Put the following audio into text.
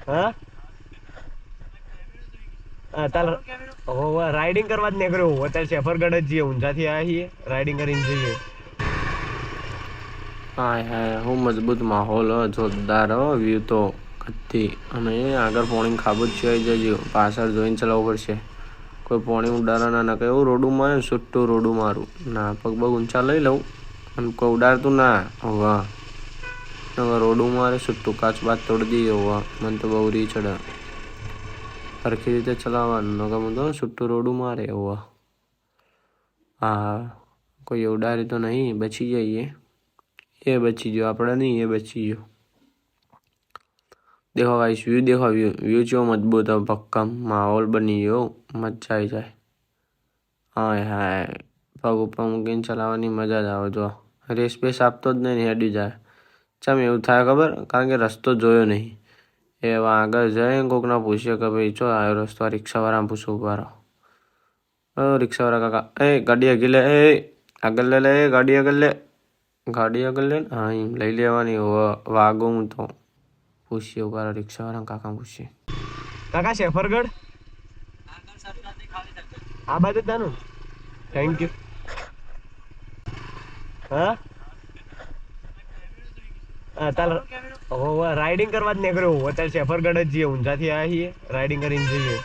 હા તાલ રાઇડિંગ કરવા જ નીકળ્યો હું અત્યારે સેફરગઢ જ જઈએ ઊંઝાથી આવ્યા છીએ રાઇડિંગ કરીને જઈએ હાય હાય હું મજબૂત માહોલ હો જોરદાર હો વ્યૂ તો કત્તી અને આગળ પોણી ખાબું જ આવી જજો પાછળ જોઈને ચલાવવું પડશે કોઈ પોણી ઉડાડવા ના નાખે એવું રોડું મારે છૂટું રોડું મારું ના પગ પગ ઊંચા લઈ લઉં અને કોઈ ઉડાડતું ના વાહ રોડું મારે છૂટું કાચ બાચ તોડી દઈએ વાહ મને તો બહુ રી ચડે સરખી રીતે ચલાવવાનું નકર હું તો છૂટું રોડું મારે વાહ હા કોઈ ઉડાડે તો નહીં બચી જઈએ એ બચી ગયો આપણે નહીં એ બચી ગયો देखो गाइस व्यू देखो व्यू जो मजबूत है भक्कम माहौल बनी गयो मजा આવી જાય હાય હાય પગ ઉપર મૂકીને ચલાવવાની મજા જ આવે જો રેસ બેસ આપતો જ નહીં હેડી જાય ચમ એવું થાય ખબર કારણ કે રસ્તો જોયો નહીં એ આગળ જાય કોકના પૂછ્યો કે ભાઈ ચો આવ્યો રસ્તો રિક્ષાવાળાને પૂછવું ઉભા રહો રિક્ષાવાળા કાકા એ ગાડી આગળ લે એ આગળ લે ગાડી આગળ લે હા એમ લઈ લેવાની વાગો હું તો પૂછીએ ઉભા રિક્ષાવાળા કાકા પૂછીએ કાકા સેફરગઢ આ બાજુ તાનું થેન્ક યુ હા તાલ રાઇડિંગ કરવા જ નીકળ્યો હું અત્યારે સેફરગઢ જ જઈએ ઊંઝાથી આવ્યા છીએ રાઇડિંગ કરીને જઈએ